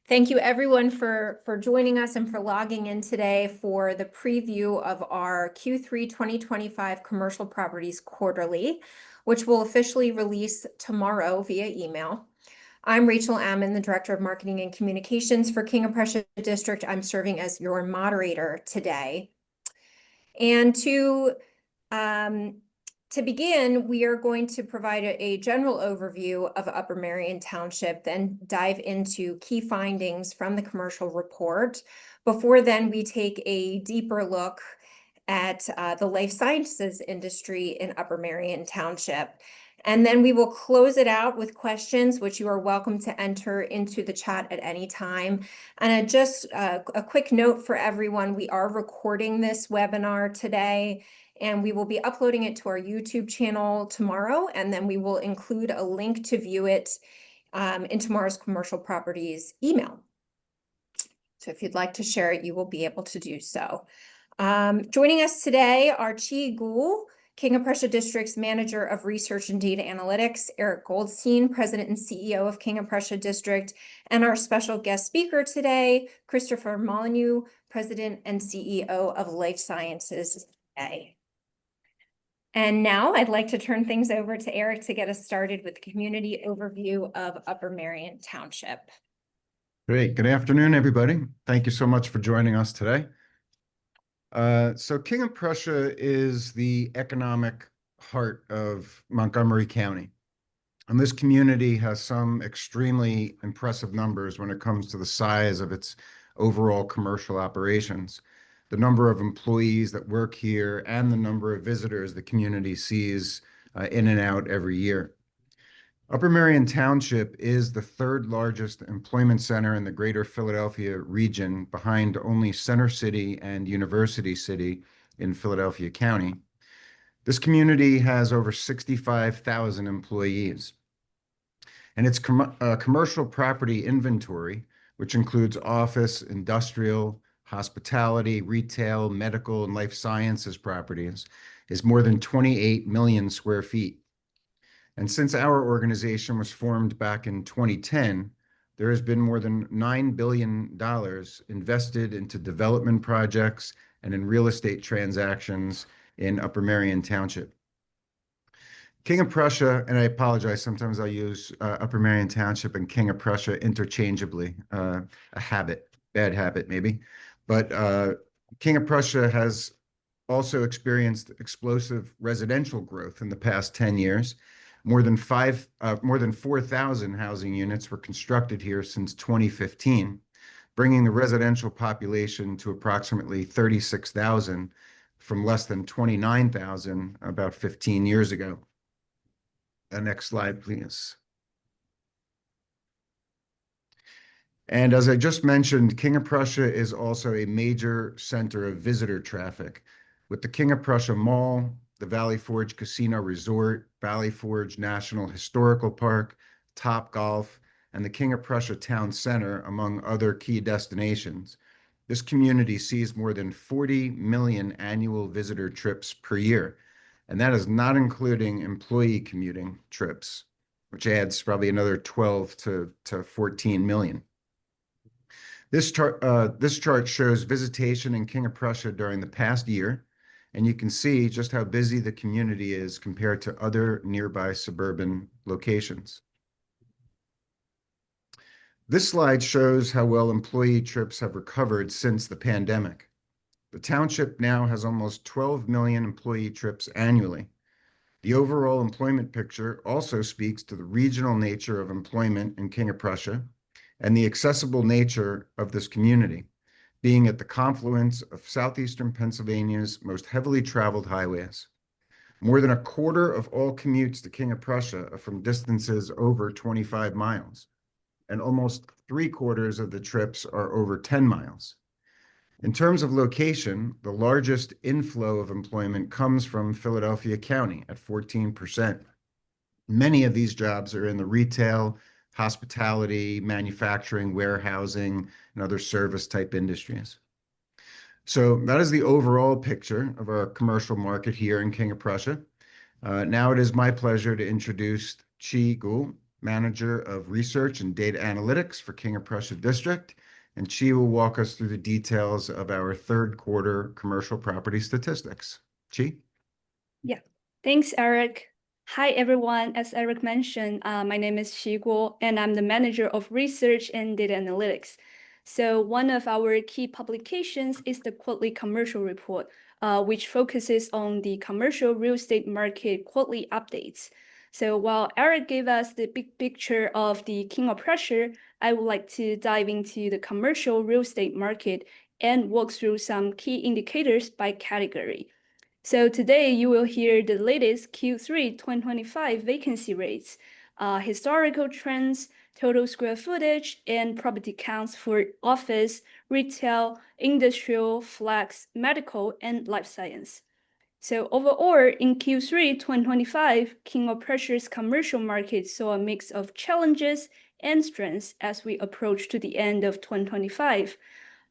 Thank you everyone for joining us and for logging in today for the preview of our Q3 2025 Commercial Properties Quarterly, which will officially release tomorrow via email. I'm Rachel Ammon, the Director of Marketing and Communications for King of Prussia District. I'm serving as your moderator today. And to begin, we are going to provide a general overview of Upper Merion Township, then dive into key findings from the commercial report. Before then, we take a deeper look at the life sciences industry in Upper Merion Township. And then we will close it out with questions, which you are welcome to enter into the chat at any time. And just a quick note for everyone, we are recording this webinar today, and we will be uploading it to our YouTube channel tomorrow, and then we will include a link to view it in tomorrow's Commercial Properties email. So if you'd like to share it, you will be able to do so. Joining us today are Chi Gool, King of Prussia District's Manager of Research and Data Analytics, Eric Goldstein, President and CEO of King of Prussia District, and our special guest speaker today, Christopher Molyneux, President and CEO of Life Sciences today. And now I'd like to turn things over to Eric to get us started with the community overview of Upper Merion Township. Great. Good afternoon, everybody. Thank you so much for joining us today. So King of Prussia is the economic heart of Montgomery County. And this community has some extremely impressive numbers when it comes to the size of its overall commercial operations, the number of employees that work here, and the number of visitors the community sees in and out every year. Upper Merion Township is the third largest employment center in the greater Philadelphia region, behind only Center City and University City in Philadelphia County. This community has over 65,000 employees. And its commercial property inventory, which includes office, industrial, hospitality, retail, medical, and life sciences properties, is more than 28 million square feet. And since our organization was formed back in 2010, there has been more than $9 billion invested into development projects and in real estate transactions in Upper Merion Township. King of Prussia, and I apologize, sometimes I use Upper Merion Township and King of Prussia interchangeably, a habit, bad habit maybe. But King of Prussia has also experienced explosive residential growth in the past 10 years. More than 4,000 housing units were constructed here since 2015, bringing the residential population to approximately 36,000 from less than 29,000 about 15 years ago. Next slide, please. And as I just mentioned, King of Prussia is also a major center of visitor traffic, with the King of Prussia Mall, the Valley Forge Casino Resort, Valley Forge National Historical Park, Topgolf, and the King of Prussia Town Center, among other key destinations. This community sees more than 40 million annual visitor trips per year, and that is not including employee commuting trips, which adds probably another 12 to 14 million. This chart shows visitation in King of Prussia during the past year, and you can see just how busy the community is compared to other nearby suburban locations. This slide shows how well employee trips have recovered since the pandemic. The township now has almost 12 million employee trips annually. The overall employment picture also speaks to the regional nature of employment in King of Prussia and the accessible nature of this community, being at the confluence of southeastern Pennsylvania's most heavily traveled highways. More than a quarter of all commutes to King of Prussia are from distances over 25 miles, and almost 3/4 of the trips are over 10 miles. In terms of location, the largest inflow of employment comes from Philadelphia County at 14%. Many of these jobs are in the retail, hospitality, manufacturing, warehousing, and other service type industries. So that is the overall picture of our commercial market here in King of Prussia. Now it is my pleasure to introduce Chi Gool, Manager of Research and Data Analytics for King of Prussia District, and she will walk us through the details of our third quarter commercial property statistics. Chi? Yeah, thanks, Eric. Hi, everyone. As Eric mentioned, my name is Xi Guo, and I'm the Manager of Research and Data Analytics. So one of our key publications is the Quarterly Commercial Report, which focuses on the commercial real estate market quarterly updates. So while Eric gave us the big picture of the King of Prussia, I would like to dive into the commercial real estate market and walk through some key indicators by category. So today you will hear the latest Q3 2025 vacancy rates, historical trends, total square footage, and property counts for office, retail, industrial, flex, medical, and life science. So overall, in Q3 2025, King of Prussia's commercial market saw a mix of challenges and strengths as we approach to the end of 2025.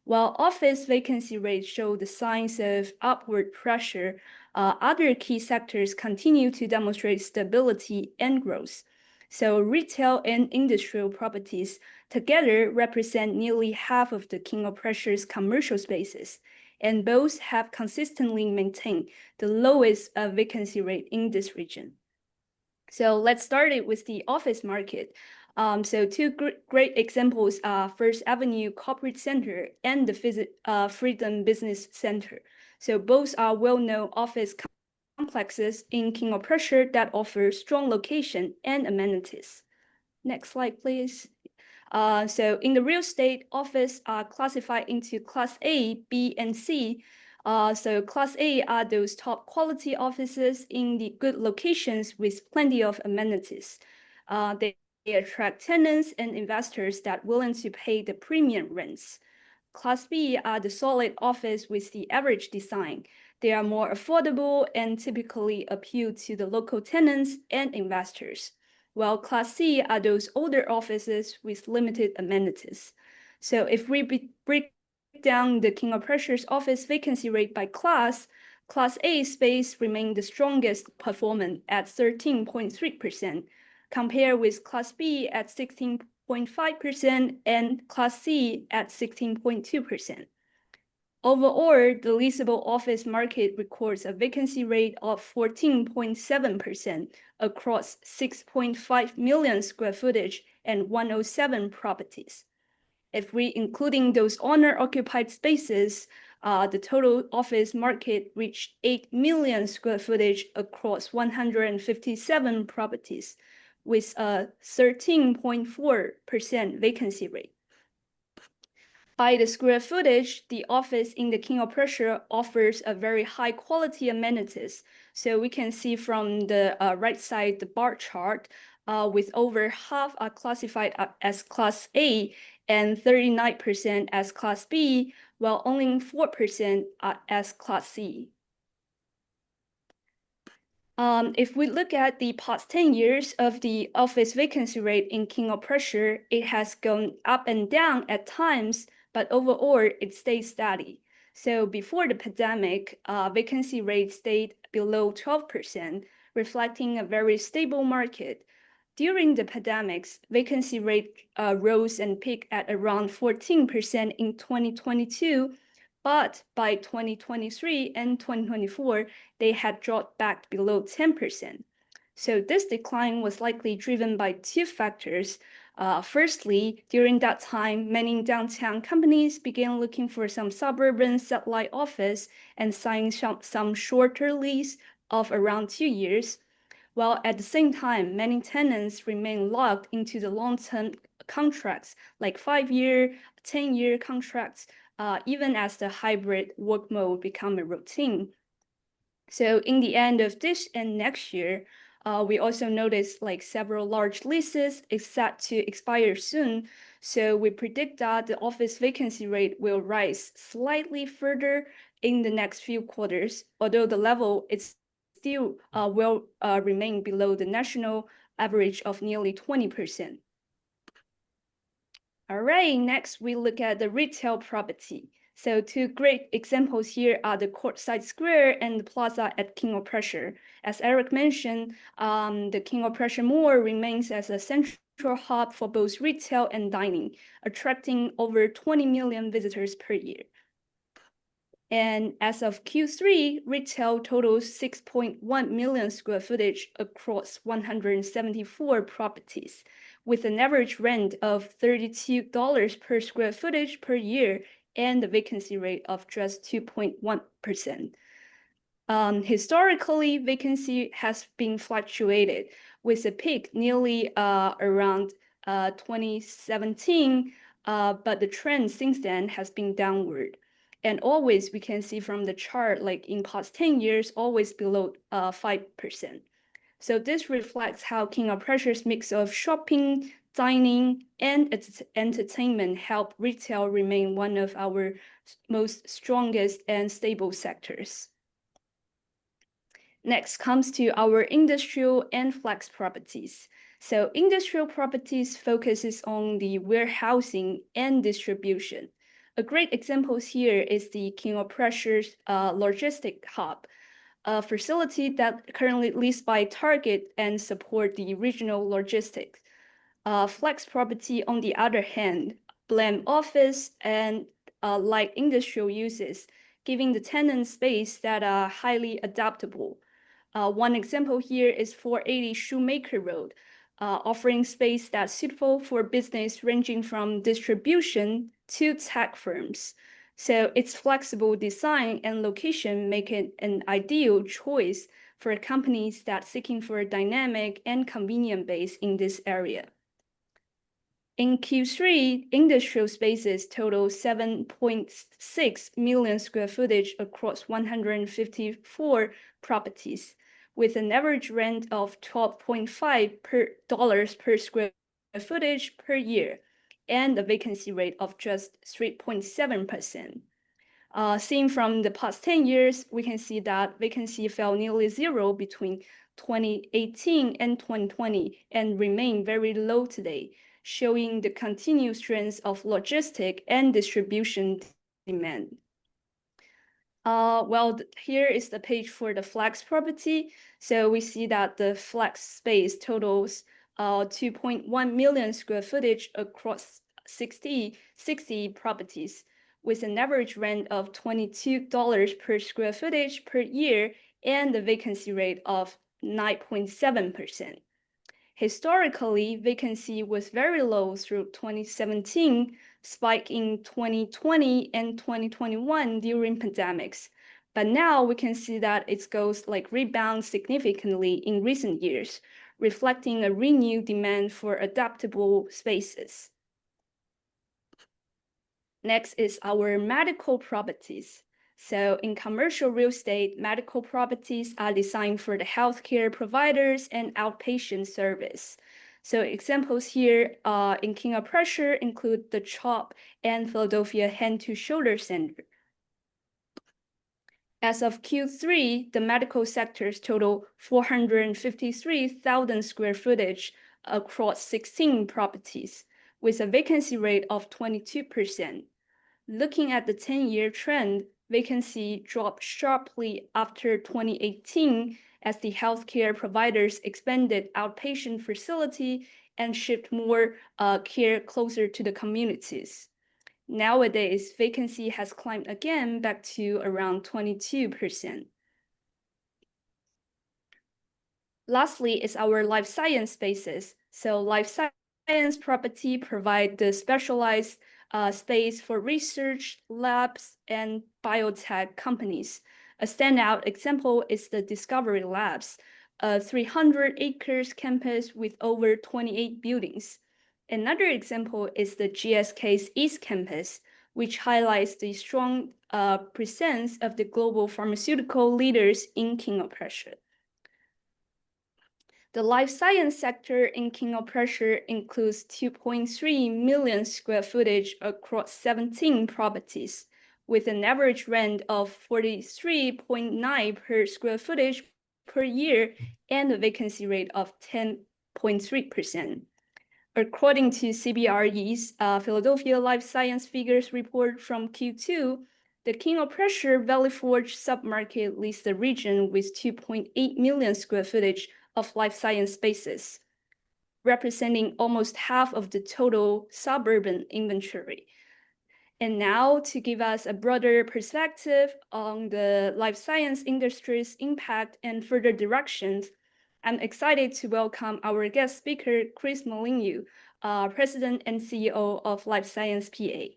While office vacancy rates show the signs of upward pressure, other key sectors continue to demonstrate stability and growth. So retail and industrial properties together represent nearly half of the King of Prussia's commercial spaces, and both have consistently maintained the lowest vacancy rate in this region. So let's start it with the office market. So two great examples are First Avenue Corporate Center and the Freedom Business Center. So both are well-known office complexes in King of Prussia that offer strong location and amenities. Next slide, please. So in the real estate, office are classified into Class A, B, and C. So Class A are those top quality offices in the good locations with plenty of amenities. They attract tenants and investors that are willing to pay the premium rents. Class B are the solid office with the average design. They are more affordable and typically appeal to the local tenants and investors, while Class C are those older offices with limited amenities. So if we break down the King of Prussia's office vacancy rate by class, Class A space remained the strongest performance at 13.3%, compared with Class B at 16.5% and Class C at 16.2%. Overall, the leasable office market records a vacancy rate of 14.7% across 6.5 million square footage and 107 properties. If we including those owner-occupied spaces, the total office market reached 8 million square footage across 157 properties, with a 13.4% vacancy rate. By the square footage, the office in the King of Prussia offers a very high quality amenities. So we can see from the right side, the bar chart, with over half are classified as Class A and 39% as Class B, while only 4% are as Class C. If we look at the past 10 years of the office vacancy rate in King of Prussia, it has gone up and down at times, but overall it stays steady. So before the pandemic, vacancy rate stayed below 12%, reflecting a very stable market. During the pandemics, vacancy rate rose and peaked at around 14% in 2022, but by 2023 and 2024, they had dropped back below 10%. So this decline was likely driven by two factors. Firstly, during that time, many downtown companies began looking for some suburban satellite office and signed some shorter lease of around 2 years, while at the same time, many tenants remain locked into the long-term contracts, like 5-year, 10-year contracts, even as the hybrid work mode become a routine. So in the end of this and next year, we also noticed like several large leases is set to expire soon. So we predict that the office vacancy rate will rise slightly further in the next few quarters, although the level is still will remain below the national average of nearly 20%. All right, next we look at the retail property. So two great examples here are the Courtside Square and the Plaza at King of Prussia. As Eric mentioned, the King of Prussia Mall remains as a central hub for both retail and dining, attracting over 20 million visitors per year. And as of Q3, retail totals 6.1 million square footage across 174 properties, with an average rent of $32 per square footage per year and a vacancy rate of just 2.1%. Historically, vacancy has been fluctuated, with a peak nearly around 2017, but the trend since then has been downward. And always we can see from the chart, like in past 10 years, always below 5%. So this reflects how King of Pressure's mix of shopping, dining, and entertainment help retail remain one of our most strongest and stable sectors. Next comes to our industrial and flex properties. So industrial properties focuses on the warehousing and distribution. A great example here is the King of Pressure's logistic hub, a facility that currently leased by Target and support the regional logistics. Flex property, on the other hand, blend office and light industrial uses, giving the tenant space that are highly adaptable. One example here is 480 Shoemaker Road, offering space that's suitable for business ranging from distribution to tech firms. So its flexible design and location make it an ideal choice for companies that seeking for a dynamic and convenient base in this area. In Q3, industrial spaces total 7.6 million square footage across 154 properties, with an average rent of $12.5 per square footage per year, and a vacancy rate of just 3.7%. Seen from the past 10 years, we can see that vacancy fell nearly zero between 2018 and 2020 and remain very low today, showing the continued strength of logistic and distribution demand. Here is the page for the flex property. So we see that the flex space totals 2.1 million square footage across 60 properties, with an average rent of $22 per square footage per year and a vacancy rate of 9.7%. Historically, vacancy was very low through 2017, spike in 2020 and 2021 during pandemics. But now we can see that it goes like rebound significantly in recent years, reflecting a renewed demand for adaptable spaces. Next is our medical properties. So in commercial real estate, medical properties are designed for the healthcare providers and outpatient service. So examples here in King of Prussia include the CHOP and Philadelphia Hand to Shoulder Center. As of Q3, the medical sectors total 453,000 square footage across 16 properties, with a vacancy rate of 22%. Looking at the 10-year trend, vacancy dropped sharply after 2018 as the healthcare providers expanded outpatient facility and shipped more care closer to the communities. Nowadays, vacancy has climbed again back to around 22%. Lastly is our life science spaces. So life science property provide the specialized space for research labs and biotech companies. A standout example is the Discovery Labs, a 300 acres campus with over 28 buildings. Another example is the GSK's East Campus, which highlights the strong presence of the global pharmaceutical leaders in King of Prussia. The life science sector in King of Prussia includes 2.3 million square footage across 17 properties, with an average rent of 43.9 per square footage per year and a vacancy rate of 10.3%. According to CBRE's Philadelphia Life Science Figures report from Q2, the King of Prussia Valley Forge submarket leads the region with 2.8 million square footage of life science spaces. representing almost half of the total suburban inventory. And now, to give us a broader perspective on the life science industry's impact and further directions, I'm excited to welcome our guest speaker, Chris Molyneux, President and CEO of Life Science PA.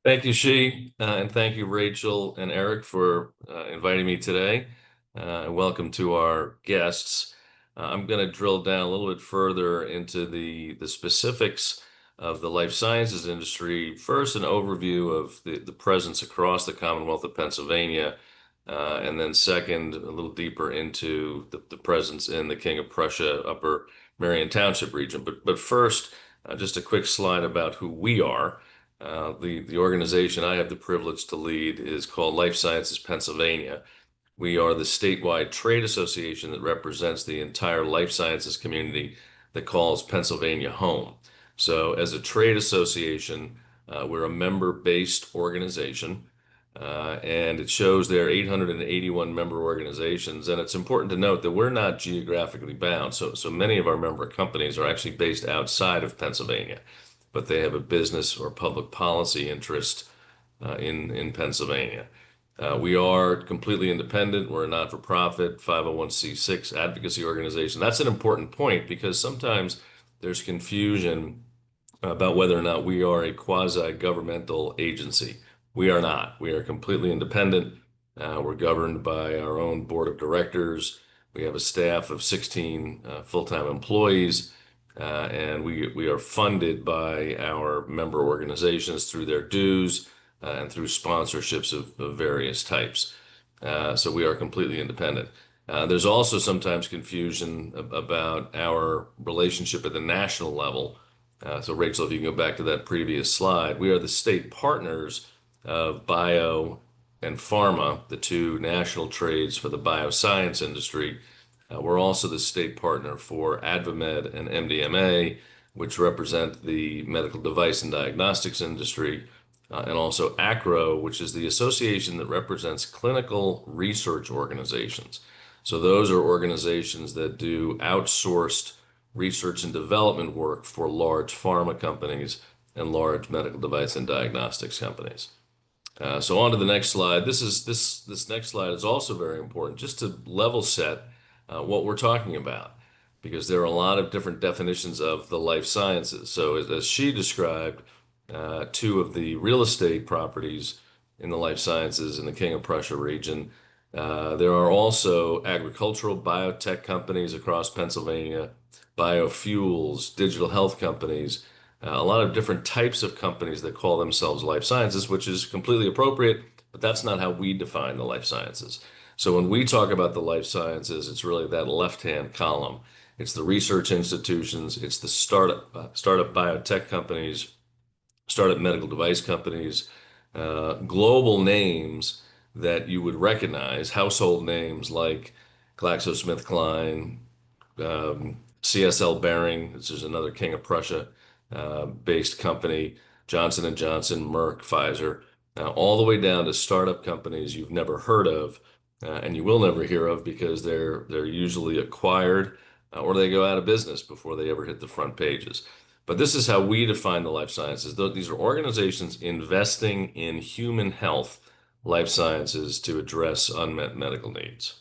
Thank you, Shi, and thank you, Rachel and Eric, for inviting me today. And welcome to our guests. I'm going to drill down a little bit further into the specifics of the life sciences industry. First, an overview of the presence across the Commonwealth of Pennsylvania, and then second, a little deeper into the presence in the King of Prussia, Upper Merion Township region. But first, just a quick slide about who we are. The organization I have the privilege to lead is called Life Sciences Pennsylvania. We are the statewide trade association that represents the entire life sciences community that calls Pennsylvania home. So as a trade association, we're a member-based organization, and it shows there are 881 member organizations. And it's important to note that we're not geographically bound. So many of our member companies are actually based outside of Pennsylvania, but they have a business or public policy interest in Pennsylvania. We are completely independent. We're a not-for-profit 501c6 advocacy organization. That's an important point because sometimes there's confusion about whether or not we are a quasi-governmental agency. We are not. We are completely independent. We're governed by our own board of directors. We have a staff of 16 full-time employees. And we are funded by our member organizations through their dues and through sponsorships of various types. So we are completely independent. There's also sometimes confusion about our relationship at the national level. So Rachel, if you can go back to that previous slide, we are the state partners of bio and pharma, the two national trades for the bioscience industry. We're also the state partner for AdvaMed and MDMA, which represent the medical device and diagnostics industry, and also ACRO, which is the association that represents clinical research organizations. So those are organizations that do outsourced research and development work for large pharma companies and large medical device and diagnostics companies. So on to the next slide. This next slide is also very important, just to level set what we're talking about, because there are a lot of different definitions of the life sciences. So as she described, two of the real estate properties in the life sciences in the King of Prussia region, there are also agricultural biotech companies across Pennsylvania, biofuels, digital health companies, a lot of different types of companies that call themselves life sciences, which is completely appropriate, but that's not how we define the life sciences. So when we talk about the life sciences, it's really that left-hand column. It's the research institutions, it's the startup biotech companies, startup medical device companies, global names that you would recognize, household names like GlaxoSmithKline, CSL Behring, which is another King of Prussia based company, Johnson & Johnson, Merck, Pfizer, all the way down to startup companies you've never heard of, and you will never hear of because they're usually acquired or they go out of business before they ever hit the front pages. But this is how we define the life sciences. These are organizations investing in human health life sciences to address unmet medical needs.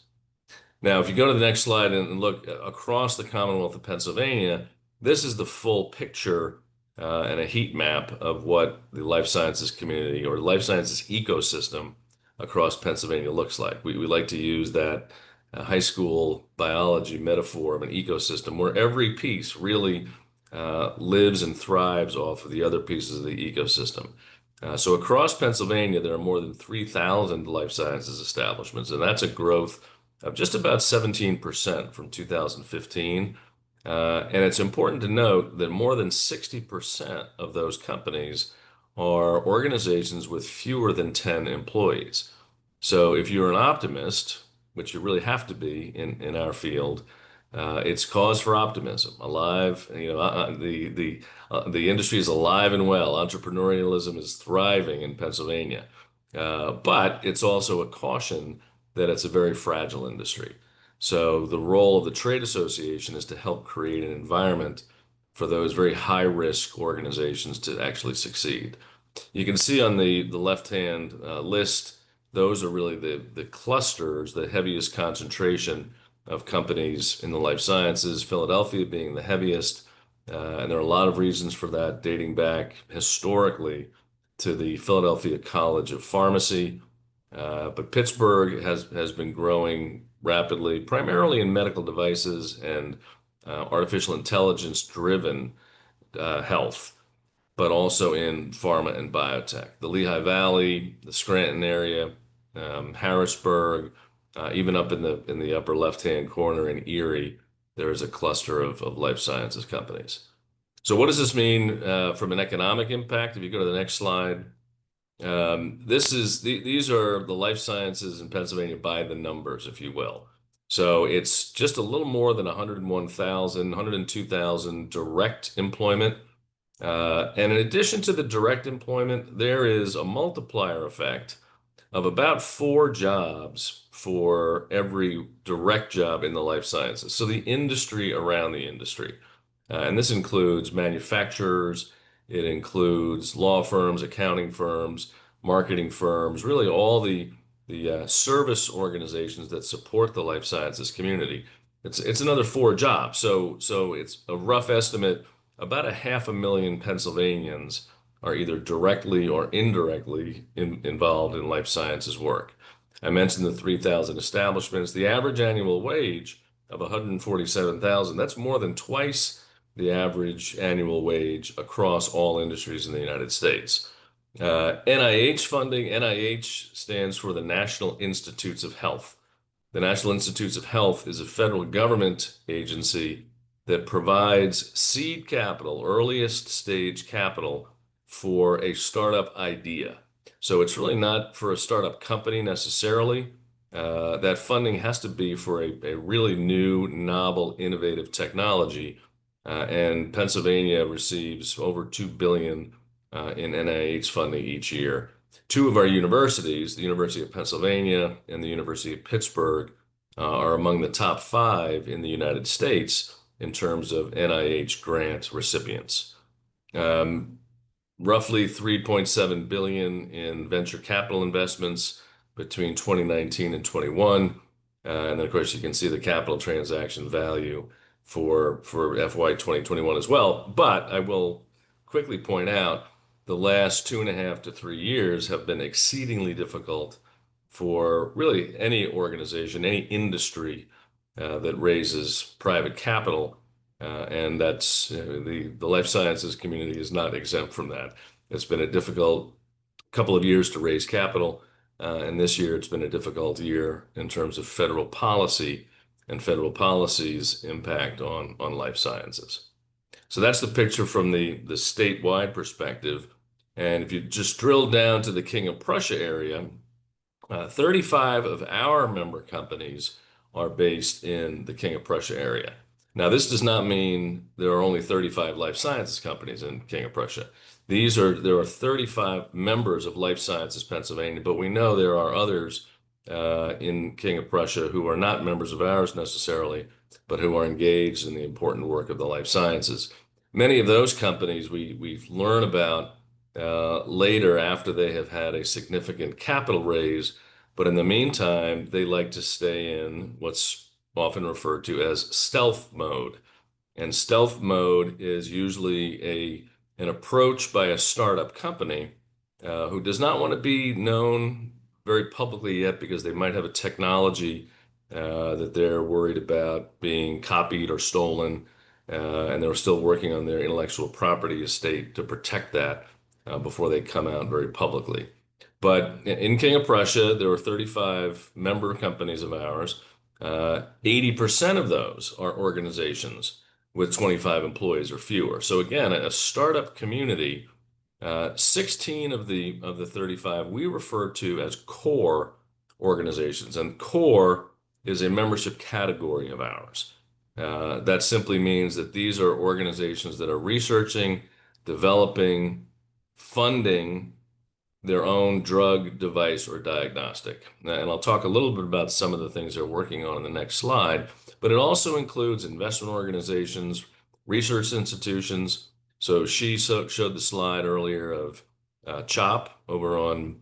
Now, if you go to the next slide and look across the Commonwealth of Pennsylvania, this is the full picture and a heat map of what the life sciences community or life sciences ecosystem across Pennsylvania looks like. We like to use that high school biology metaphor of an ecosystem where every piece really lives and thrives off of the other pieces of the ecosystem. So across Pennsylvania, there are more than 3,000 life sciences establishments, and that's a growth of just about 17% from 2015. And it's important to note that more than 60% of those companies are organizations with fewer than 10 employees. So if you're an optimist, which you really have to be in our field, it's cause for optimism. Alive, the industry is alive and well. Entrepreneurialism is thriving in Pennsylvania, but it's also a caution that it's a very fragile industry. So the role of the trade association is to help create an environment for those very high-risk organizations to actually succeed. You can see on the left-hand list, those are really the clusters, the heaviest concentration of companies in the life sciences, Philadelphia being the heaviest. And there are a lot of reasons for that, dating back historically to the Philadelphia College of Pharmacy. But Pittsburgh has been growing rapidly, primarily in medical devices and artificial intelligence driven health, but also in pharma and biotech. The Lehigh Valley, the Scranton area, Harrisburg, even up in the upper left-hand corner in Erie, there is a cluster of life sciences companies. So what does this mean from an economic impact? If you go to the next slide, these are the life sciences in Pennsylvania by the numbers, if you will. So it's just a little more than 101,000, 102,000 direct employment. And in addition to the direct employment, there is a multiplier effect of about 4 jobs for every direct job in the life sciences. So the industry around the industry. And this includes manufacturers, it includes law firms, accounting firms, marketing firms, really all the service organizations that support the life sciences community. It's another 4 jobs. So it's a rough estimate. About 500,000 Pennsylvanians are either directly or indirectly involved in life sciences work. I mentioned the 3,000 establishments. The average annual wage of 147,000, that's more than twice the average annual wage across all industries in the United States. NIH funding, NIH stands for the National Institutes of Health. The National Institutes of Health is a federal government agency that provides seed capital, earliest stage capital for a startup idea. So it's really not for a startup company necessarily. That funding has to be for a really new, novel, innovative technology. And Pennsylvania receives over $2 billion in NIH funding each year. 2 of our universities, the University of Pennsylvania and the University of Pittsburgh, are among the top 5 in the United States in terms of NIH grant recipients. Roughly 3.7 billion in venture capital investments between 2019 and 21. And then of course you can see the capital transaction value for FY 2021 as well. But I will quickly point out the last 2.5 to 3 years have been exceedingly difficult for really any organization, any industry that raises private capital. And that's the life sciences community is not exempt from that. It's been a difficult couple of years to raise capital. And this year it's been a difficult year in terms of federal policy and federal policy's impact on life sciences. So that's the picture from the statewide perspective. And if you just drill down to the King of Prussia area, 35 of our member companies are based in the King of Prussia area. Now, this does not mean there are only 35 life sciences companies in King of Prussia. There are 35 members of Life Sciences Pennsylvania, but we know there are others in King of Prussia who are not members of ours necessarily, but who are engaged in the important work of the life sciences. Many of those companies we learn about later after they have had a significant capital raise, but in the meantime, they like to stay in what's often referred to as stealth mode. And stealth mode is usually an approach by a startup company who does not want to be known very publicly yet because they might have a technology that they're worried about being copied or stolen, and they're still working on their intellectual property estate to protect that before they come out very publicly. But in King of Prussia, there are 35 member companies of ours. 80% of those are organizations with 25 employees or fewer. So again, a startup community, 16 of the 35 we refer to as core organizations, and core is a membership category of ours. That simply means that these are organizations that are researching, developing, funding their own drug, device, or diagnostic. And I'll talk a little bit about some of the things they're working on in the next slide, but it also includes investment organizations, research institutions. So she showed the slide earlier of CHOP over on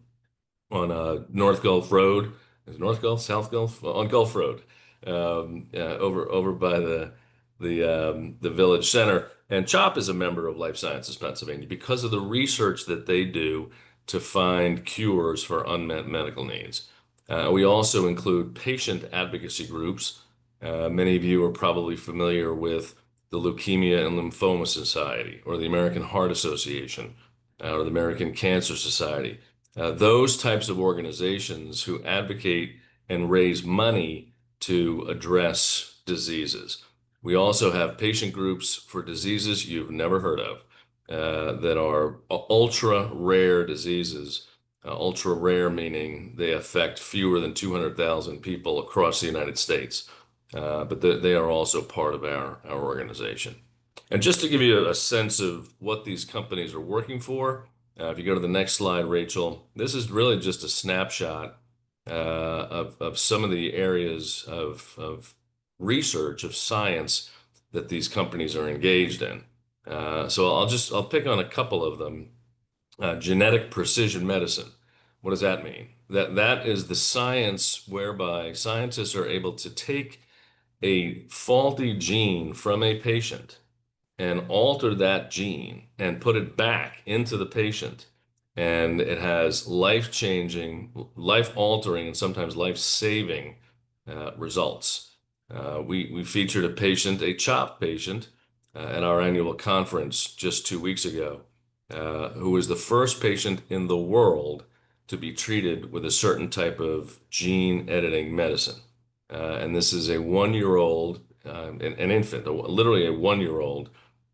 North Gulf Road. Is it North Gulf, South Gulf? On Gulf Road, over by the village center. And CHOP is a member of Life Sciences Pennsylvania because of the research that they do to find cures for unmet medical needs. We also include patient advocacy groups. Many of you are probably familiar with the Leukemia and Lymphoma Society, or the American Heart Association, or the American Cancer Society. Those types of organizations who advocate and raise money to address diseases. We also have patient groups for diseases you've never heard of that are ultra rare diseases. Ultra rare meaning they affect fewer than 200,000 people across the United States. But they are also part of our organization. And just to give you a sense of what these companies are working for, if you go to the next slide, Rachel, this is really just a snapshot of some of the areas of research, of science that these companies are engaged in. So I'll pick on a couple of them. Genetic precision medicine. What does that mean? That is the science whereby scientists are able to take a faulty gene from a patient and alter that gene and put it back into the patient. And it has life-changing, life-altering, and sometimes life-saving results. We featured a patient, a CHOP patient, at our annual conference just 2 weeks ago, who was the first patient in the world to be treated with a certain type of gene editing medicine. And this is a 1-year-old, an infant, literally a 1-year-old,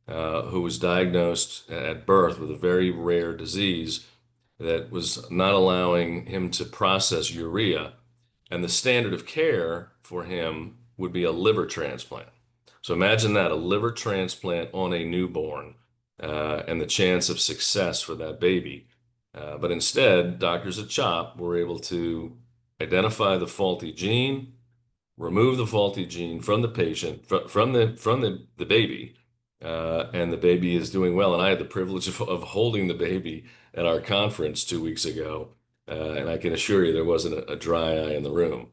who was diagnosed at birth with a very rare disease that was not allowing him to process urea. And the standard of care for him would be a liver transplant. So imagine that, a liver transplant on a newborn, and the chance of success for that baby. But instead, doctors at CHOP were able to identify the faulty gene, remove the faulty gene from the patient, from the baby, and the baby is doing well. And I had the privilege of holding the baby at our conference 2 weeks ago, and I can assure you there wasn't a dry eye in the room.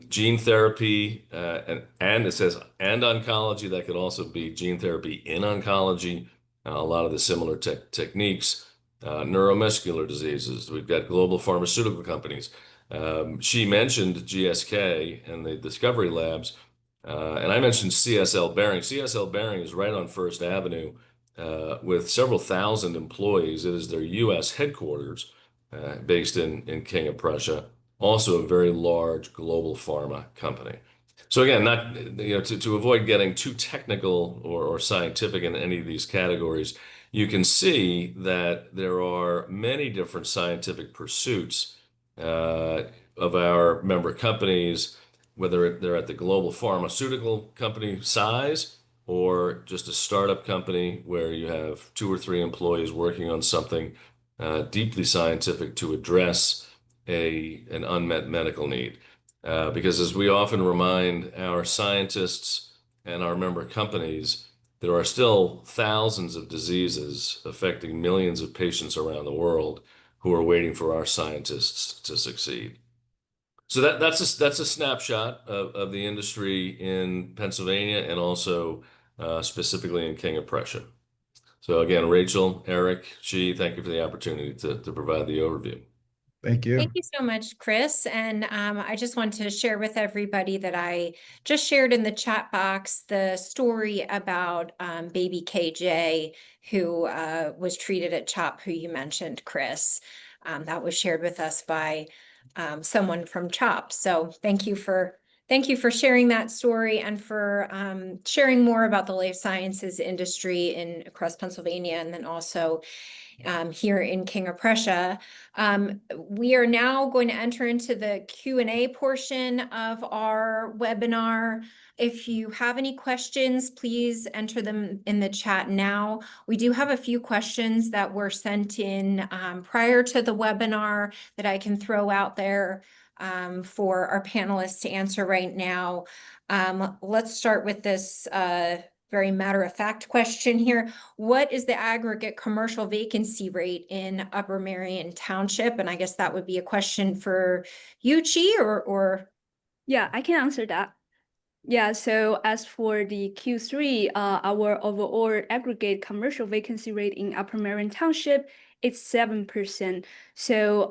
Gene therapy, and it says and oncology. That could also be gene therapy in oncology. A lot of the similar techniques. Neuromuscular diseases. We've got global pharmaceutical companies. She mentioned GSK and the Discovery Labs, and I mentioned CSL Behring. CSL Behring is right on First Avenue with several thousand employees. It is their U.S. headquarters based in King of Prussia, also a very large global pharma company. So again, not to avoid getting too technical or scientific in any of these categories, you can see that there are many different scientific pursuits of our member companies, whether they're at the global pharmaceutical company size or just a startup company where you have 2 or 3 employees working on something deeply scientific to address an unmet medical need. Because as we often remind our scientists and our member companies, there are still thousands of diseases affecting millions of patients around the world who are waiting for our scientists to succeed. So that's a snapshot of the industry in Pennsylvania and also specifically in King of Prussia. So again, Rachel, Eric, thank you for the opportunity to provide the overview. Thank you. Thank you so much, Chris. And I just want to share with everybody that I just shared in the chat box the story about baby KJ, who was treated at CHOP, who you mentioned, Chris. That was shared with us by someone from CHOP. So thank you for Thank you for sharing that story and for sharing more about the life sciences industry across Pennsylvania and then also here in King of Prussia. We are now going to enter into the Q&A portion of our webinar. If you have any questions, please enter them in the chat now. We do have a few questions that were sent in prior to the webinar that I can throw out there for our panelists to answer right now. Let's start with this very matter-of-fact question here. What is the aggregate commercial vacancy rate in Upper Merion Township? And I guess that would be a question for you, Chi, or... Yeah, I can answer that. Yeah, so as for the Q3, our overall aggregate commercial vacancy rate in Upper Merion Township is 7%. So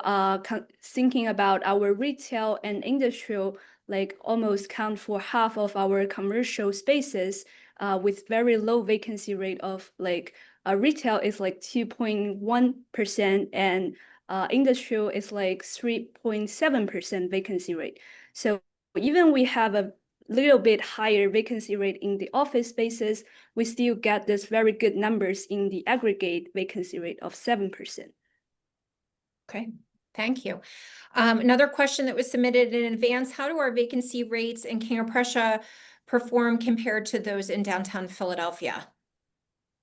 thinking about our retail and industrial, like almost count for half of our commercial spaces with very low vacancy rate of like retail is like 2.1% and industrial is like 3.7% vacancy rate. So even we have a little bit higher vacancy rate in the office spaces, we still get this very good numbers in the aggregate vacancy rate of 7%. Okay, thank you. Another question that was submitted in advance, how do our vacancy rates in King of Prussia perform compared to those in downtown Philadelphia?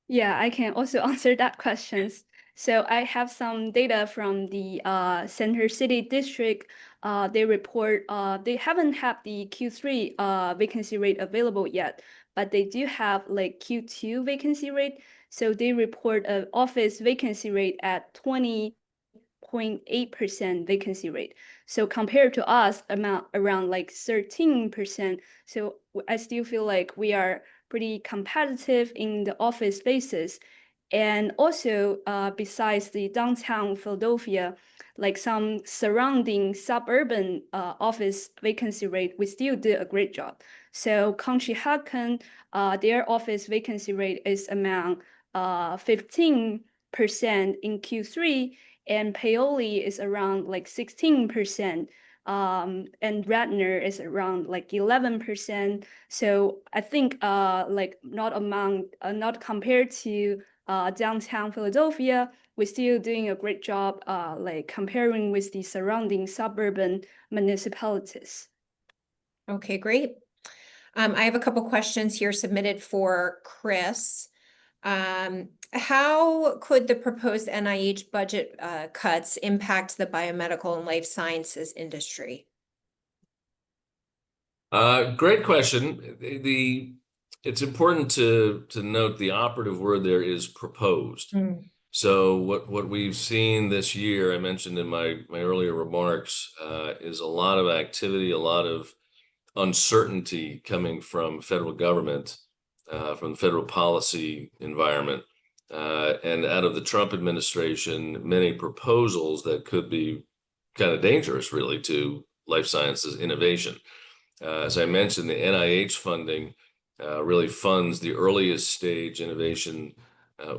Yeah, I can also answer that questions. So I have some data from the Center City District. They report they haven't had the Q3 vacancy rate available yet, but they do have like Q2 vacancy rate. So they report an office vacancy rate at 20.8% vacancy rate. So compared to us, amount around like 13%. So I still feel like we are pretty competitive in the office spaces. And also, besides the downtown Philadelphia, like some surrounding suburban office vacancy rate, we still did a great job. So Conshohocken, their office vacancy rate is around 15% in Q3, and Paoli is around like 16%. And Radnor is around like 11%. So I think like not compared to downtown Philadelphia, we're still doing a great job like comparing with the surrounding suburban municipalities. Okay, great. I have a couple questions here submitted for Chris. How could the proposed NIH budget cuts impact the biomedical and life sciences industry? Great question. It's important to note the operative word there is proposed. So what we've seen this year, I mentioned in my earlier remarks, is a lot of activity, a lot of uncertainty coming from federal government, from the federal policy environment, and out of the Trump administration, many proposals that could be kind of dangerous, really, to life sciences innovation. As I mentioned, the NIH funding really funds the earliest stage innovation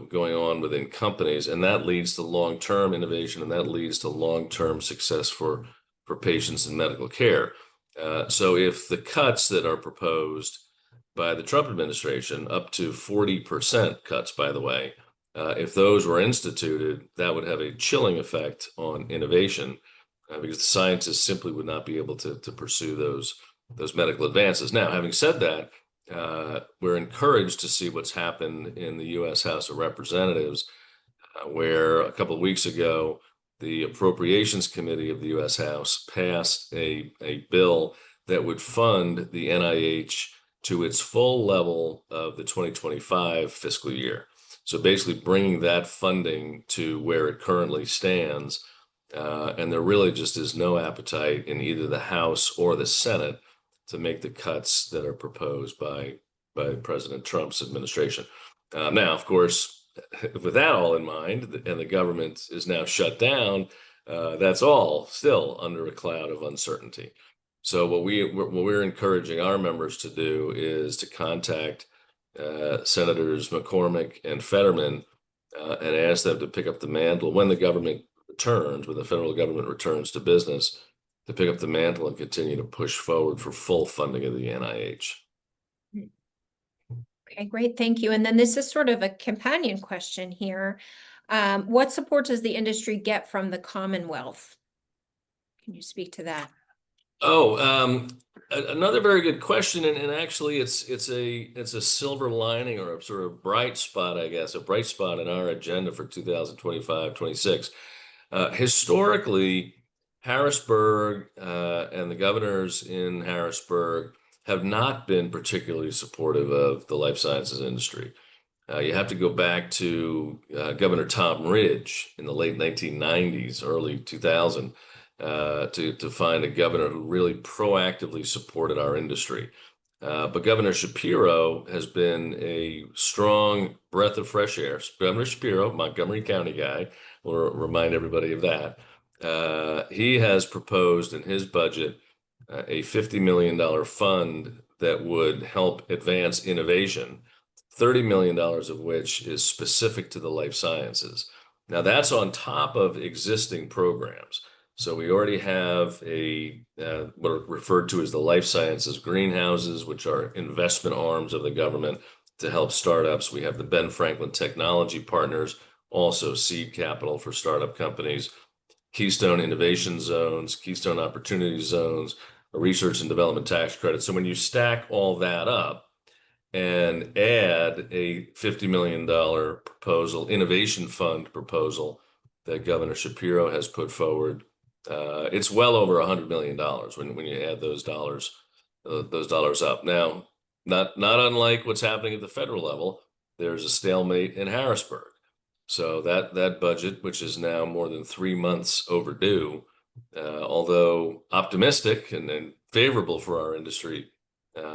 going on within companies, and that leads to long-term innovation, and that leads to long-term success for patients in medical care. So if the cuts that are proposed by the Trump administration, up to 40% cuts, by the way, if those were instituted, that would have a chilling effect on innovation because the scientists simply would not be able to pursue those medical advances. Now, having said that, we're encouraged to see what's happened in the U.S. House of Representatives, where a couple of weeks ago, the Appropriations Committee of the U.S. House passed a bill that would fund the NIH to its full level of the 2025 fiscal year. So basically bringing that funding to where it currently stands. And there really just is no appetite in either the House or the Senate to make the cuts that are proposed by President Trump's administration. Now, of course, with that all in mind, and the government is now shut down, that's all still under a cloud of uncertainty. So what we're encouraging our members to do is to contact Senators McCormick and Fetterman and ask them to pick up the mantle when the government returns, when the federal government returns to business, to pick up the mantle and continue to push forward for full funding of the NIH. Okay, great, thank you. And then this is sort of a companion question here. What support does the industry get from the Commonwealth? Can you speak to that? Oh, another very good question, and actually, it's a silver lining or a sort of bright spot, I guess, a bright spot in our agenda for 2025-26. Historically, Harrisburg and the governors in Harrisburg have not been particularly supportive of the life sciences industry. You have to go back to Governor Tom Ridge in the late 1990s, early 2000, to find a governor who really proactively supported our industry. But Governor Shapiro has been a strong breath of fresh air. Governor Shapiro, Montgomery County guy, we'll remind everybody of that. He has proposed in his budget a $50 million fund that would help advance innovation, $30 million of which is specific to the life sciences. Now, that's on top of existing programs. So we already have what are referred to as the life sciences greenhouses, which are investment arms of the government to help startups. We have the Ben Franklin Technology Partners, also seed capital for startup companies, Keystone Innovation Zones, Keystone Opportunity Zones, a research and development tax credit. So when you stack all that up and add a $50 million proposal, innovation fund proposal that Governor Shapiro has put forward, it's well over $100 million when you add those dollars up. Now, not unlike what's happening at the federal level, there's a stalemate in Harrisburg. So that budget, which is now more than 3 months overdue, although optimistic and favorable for our industry,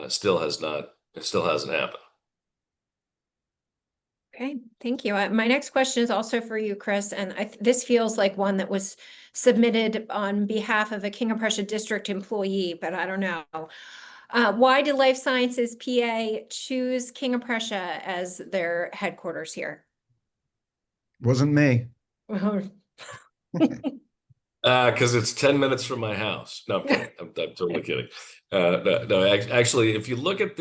still hasn't happened. Okay, thank you. My next question is also for you, Chris, and this feels like one that was submitted on behalf of a King of Prussia district employee, but I don't know. Why did Life Sciences PA choose King of Prussia as their headquarters here? Wasn't me. Because it's 10 minutes from my house. No, I'm kidding. I'm totally kidding. No, actually, if you look at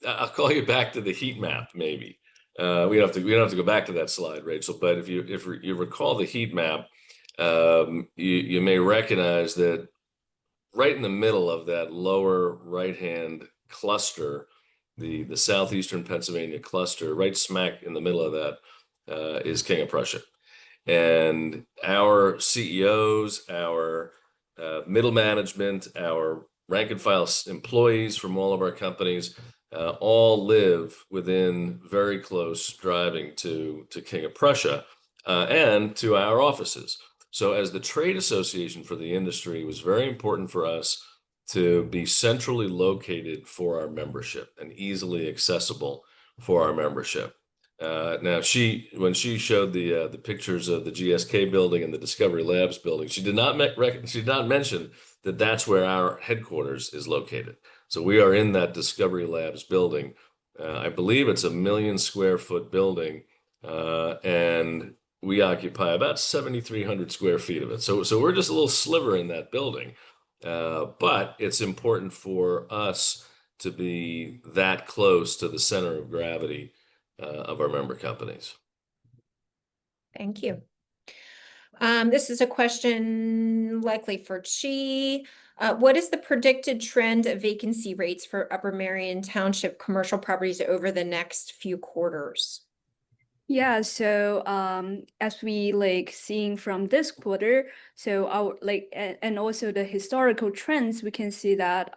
I'll call you back to the heat map, maybe. We don't have to go back to that slide, Rachel. But if you recall the heat map, you may recognize that right in the middle of that lower right-hand cluster, the southeastern Pennsylvania cluster, right smack in the middle of that is King of Prussia. And our CEOs, our middle management, our rank and file employees from all of our companies all live within very close driving to King of Prussia and to our offices. So as the trade association for the industry, it was very important for us to be centrally located for our membership and easily accessible for our membership. Now, when she showed the pictures of the GSK building and the Discovery Labs building, she did not mention that that's where our headquarters is located. So we are in that Discovery Labs building. I believe it's a 1 million square foot building, and we occupy about 7,300 square feet of it. So we're just a little sliver in that building, but it's important for us to be that close to the center of gravity of our member companies. Thank you. This is a question likely for Chi. What is the predicted trend of vacancy rates for Upper Merion Township commercial properties over the next few quarters? Yeah, so as we seeing from this quarter, so our and also the historical trends, we can see that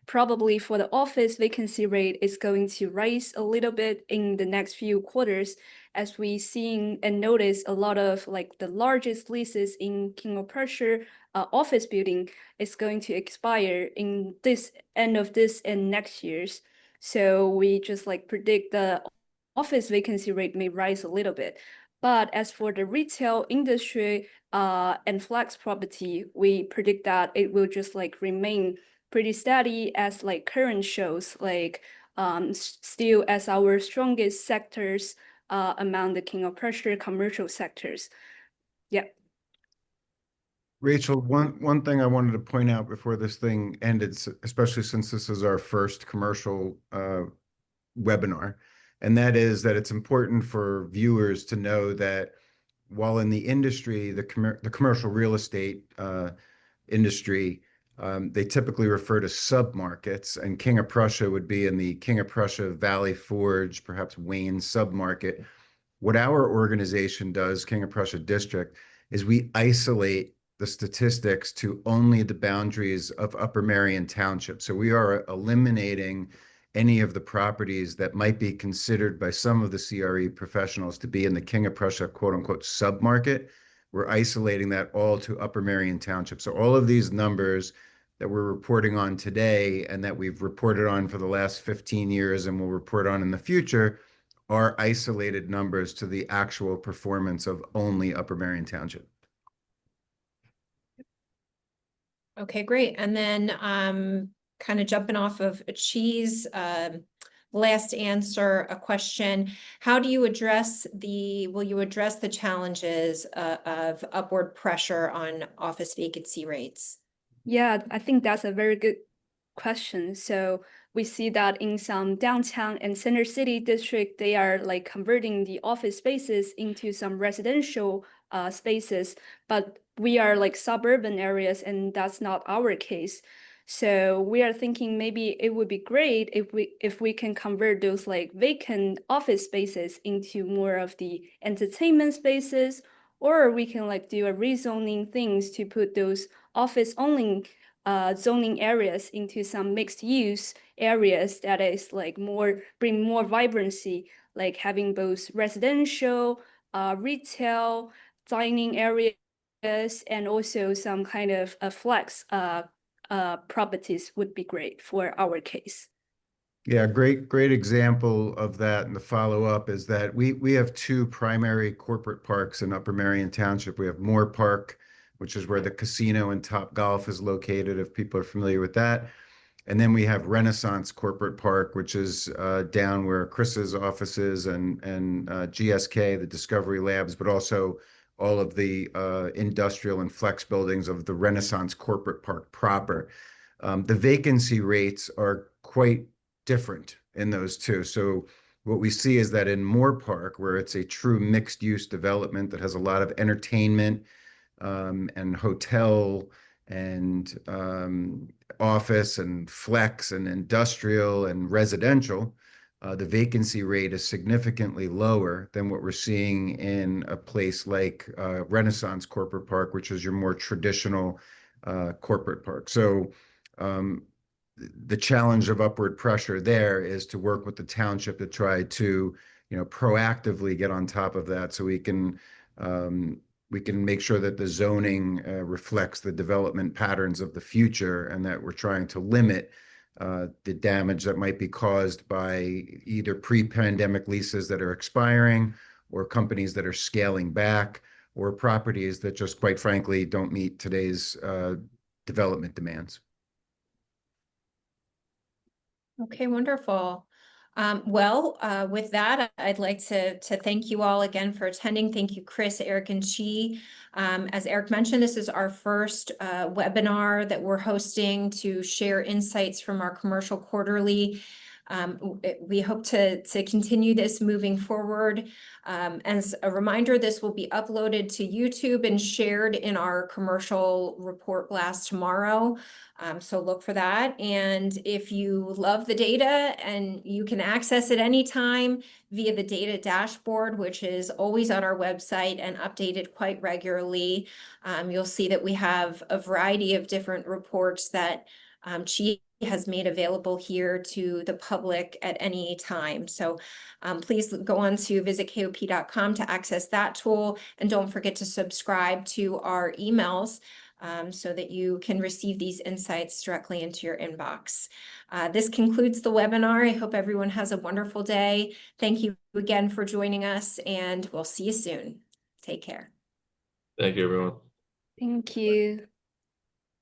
probably for the office vacancy rate is going to rise a little bit in the next few quarters, as we seeing and notice a lot of the largest leases in King of Prussia office building is going to expire in this end of this and next year's. So we just predict the office vacancy rate may rise a little bit. But as for the retail industry and flex property, we predict that it will just remain pretty steady as current shows, still as our strongest sectors among the King of Prussia commercial sectors. Yeah. Rachel, one thing I wanted to point out before this thing ended, especially since this is our first commercial webinar, and that is that it's important for viewers to know that while in the industry, the commercial real estate industry, they typically refer to submarkets, and King of Prussia would be in the King of Prussia, Valley Forge, perhaps Wayne submarket. What our organization does, King of Prussia District, is we isolate the statistics to only the boundaries of Upper Merion Township. So we are eliminating any of the properties that might be considered by some of the CRE professionals to be in the King of Prussia, quote unquote, submarket. We're isolating that all to Upper Merion Township. So all of these numbers that we're reporting on today and that we've reported on for the last 15 years and will report on in the future are isolated numbers to the actual performance of only Upper Merion Township. Okay, great. And then kind of jumping off of Chi's last answer, a question, how do you address will you address the challenges of upward pressure on office vacancy rates? Yeah, I think that's a very good question. So we see that in some downtown and center city district, they are like converting the office spaces into some residential spaces, but we are like suburban areas and that's not our case. So we are thinking maybe it would be great if we can convert those like vacant office spaces into more of the entertainment spaces, or we can like do a rezoning things to put those office only zoning areas into some mixed use areas that is like bring more vibrancy, like having both residential, retail, dining areas, and also some kind of flex properties would be great for our case. Yeah, great example of that. And the follow-up is that we have two primary corporate parks in Upper Merion Township. We have Moore Park, which is where the casino and Top Golf is located, if people are familiar with that. And then we have Renaissance Corporate Park, which is down where Chris's office is and GSK, the Discovery Labs, but also all of the industrial and flex buildings of the Renaissance Corporate Park proper. The vacancy rates are quite different in those two. So what we see is that in Moore Park, where it's a true mixed use development that has a lot of entertainment and hotel and office and flex and industrial and residential, the vacancy rate is significantly lower than what we're seeing in a place like Renaissance Corporate Park, which is your more traditional corporate park. So the challenge of upward pressure there is to work with the township to try to, proactively get on top of that so we can make sure that the zoning reflects the development patterns of the future and that we're trying to limit the damage that might be caused by either pre-pandemic leases that are expiring or companies that are scaling back or properties that just quite frankly don't meet today's development demands. Okay, wonderful. With that, I'd like to thank you all again for attending. Thank you, Chris, Eric, and Chi. As Eric mentioned, this is our first webinar that we're hosting to share insights from our commercial quarterly. We hope to continue this moving forward. As a reminder, this will be uploaded to YouTube and shared in our commercial report blast tomorrow. So look for that. And if you love the data and you can access it anytime via the data dashboard, which is always on our website and updated quite regularly, you'll see that we have a variety of different reports that Chi has made available here to the public at any time. So please go on to visitkop.com to access that tool. And don't forget to subscribe to our emails so that you can receive these insights directly into your inbox. This concludes the webinar. I hope everyone has a wonderful day. Thank you again for joining us, and we'll see you soon. Take care. Thank you, everyone. Thank you.